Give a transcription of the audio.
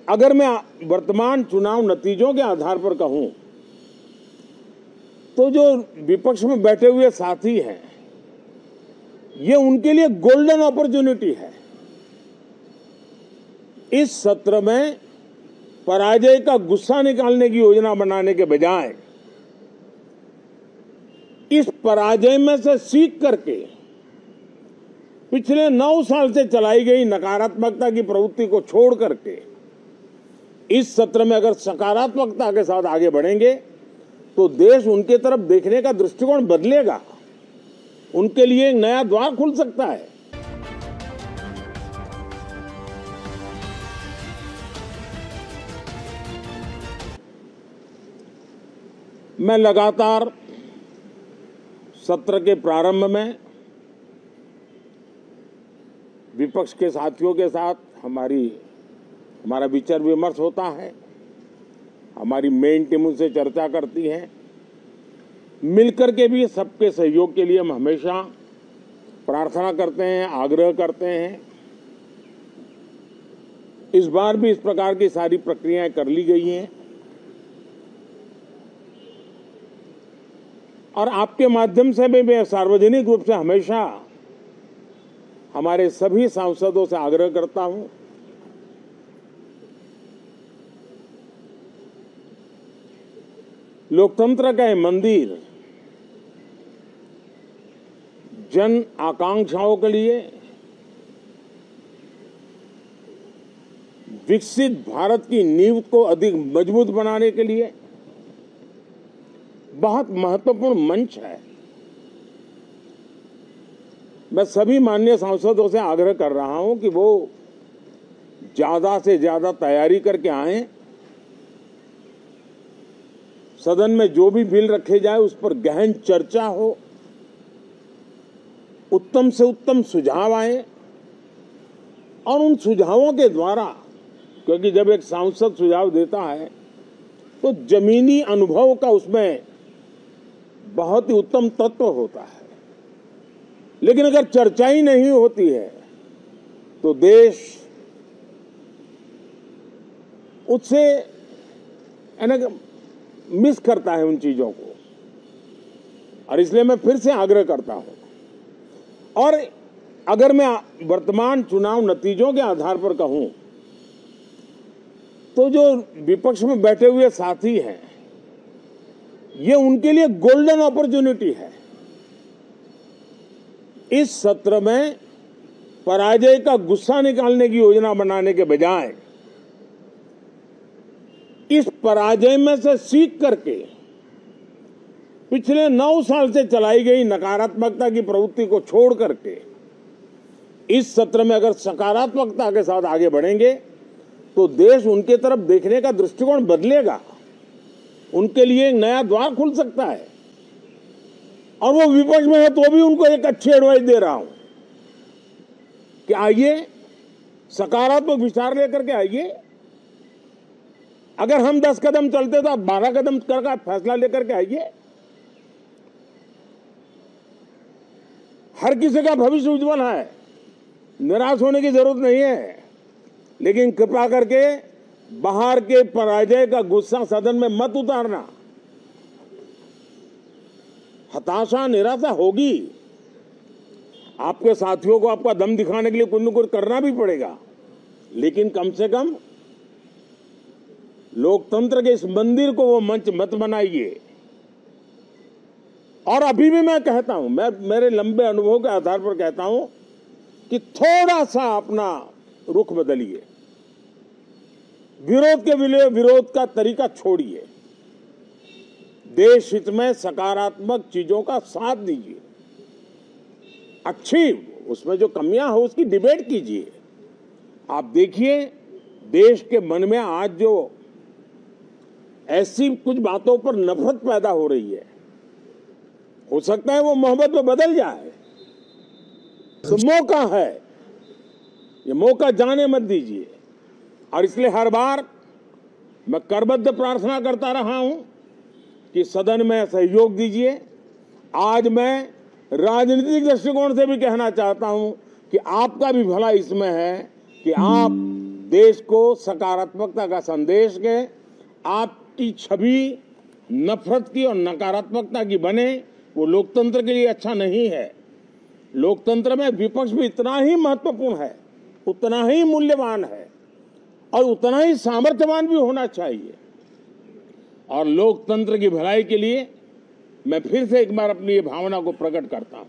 अगर मैं वर्तमान चुनाव नतीजों के आधार पर कहूं तो जो विपक्ष में बैठे हुए साथी हैं, ये उनके लिए गोल्डन अपॉर्चुनिटी है। इस सत्र में पराजय का गुस्सा निकालने की योजना बनाने के बजाय इस पराजय में से सीख करके पिछले 9 साल से चलाई गई नकारात्मकता की प्रवृत्ति को छोड़ करके इस सत्र में अगर सकारात्मकता के साथ आगे बढ़ेंगे तो देश उनके तरफ देखने का दृष्टिकोण बदलेगा, उनके लिए एक नया द्वार खुल सकता है। मैं लगातार सत्र के प्रारंभ में विपक्ष के साथियों के साथ हमारा विचार विमर्श होता है, हमारी मेन टीम उनसे चर्चा करती है। मिलकर के भी सबके सहयोग के लिए हम हमेशा प्रार्थना करते हैं, आग्रह करते हैं। इस बार भी इस प्रकार की सारी प्रक्रियाएं कर ली गई हैं और आपके माध्यम से भी मैं सार्वजनिक रूप से हमेशा हमारे सभी सांसदों से आग्रह करता हूं, लोकतंत्र का ये मंदिर जन आकांक्षाओं के लिए, विकसित भारत की नींव को अधिक मजबूत बनाने के लिए बहुत महत्वपूर्ण मंच है। मैं सभी माननीय सांसदों से आग्रह कर रहा हूं कि वो ज्यादा से ज्यादा तैयारी करके आएं। सदन में जो भी बिल रखे जाए उस पर गहन चर्चा हो, उत्तम से उत्तम सुझाव आए और उन सुझावों के द्वारा, क्योंकि जब एक सांसद सुझाव देता है तो जमीनी अनुभव का उसमें बहुत ही उत्तम तत्व होता है, लेकिन अगर चर्चा ही नहीं होती है तो देश उससे मिस करता है उन चीजों को। और इसलिए मैं फिर से आग्रह करता हूं, और अगर मैं वर्तमान चुनाव नतीजों के आधार पर कहूं तो जो विपक्ष में बैठे हुए साथी हैं, ये उनके लिए गोल्डन अपॉर्चुनिटी है। इस सत्र में पराजय का गुस्सा निकालने की योजना बनाने के बजाय इस पराजय में से सीख करके पिछले 9 साल से चलाई गई नकारात्मकता की प्रवृत्ति को छोड़ करके इस सत्र में अगर सकारात्मकता के साथ आगे बढ़ेंगे तो देश उनके तरफ देखने का दृष्टिकोण बदलेगा, उनके लिए एक नया द्वार खुल सकता है। और वो विपक्ष में है तो भी उनको एक अच्छी एडवाइस दे रहा हूं कि आइए, सकारात्मक विचार लेकर के आइए। अगर हम 10 कदम चलते तो आप 12 कदम करके फैसला लेकर के आइए। हर किसी का भविष्य उज्जवल है, निराश होने की जरूरत नहीं है, लेकिन कृपा करके बाहर के पराजय का गुस्सा सदन में मत उतारना। हताशा, निराशा होगी, आपके साथियों को आपका दम दिखाने के लिए कुछ न कुछ करना भी पड़ेगा, लेकिन कम से कम लोकतंत्र के इस मंदिर को वो मंच मत बनाइए। और अभी भी मैं कहता हूं, मैं मेरे लंबे अनुभव के आधार पर कहता हूं कि थोड़ा सा अपना रुख बदलिए, विरोध के विरोध का तरीका छोड़िए, देश हित में सकारात्मक चीजों का साथ दीजिए, अच्छी उसमें जो कमियां हो उसकी डिबेट कीजिए। आप देखिए, देश के मन में आज जो ऐसी कुछ बातों पर नफरत पैदा हो रही है, हो सकता है वो मोहब्बत में बदल जाए। तो मौका है, ये मौका जाने मत दीजिए। और इसलिए हर बार मैं करबद्ध प्रार्थना करता रहा हूं कि सदन में सहयोग दीजिए। आज मैं राजनीतिक दृष्टिकोण से भी कहना चाहता हूं कि आपका भी भला इसमें है कि आप देश को सकारात्मकता का संदेश दें। आपकी छवि नफरत की और नकारात्मकता की बने, वो लोकतंत्र के लिए अच्छा नहीं है। लोकतंत्र में विपक्ष भी इतना ही महत्वपूर्ण है, उतना ही मूल्यवान है और उतना ही सामर्थ्यवान भी होना चाहिए। और लोकतंत्र की भलाई के लिए मैं फिर से एक बार अपनी ये भावना को प्रकट करता हूं।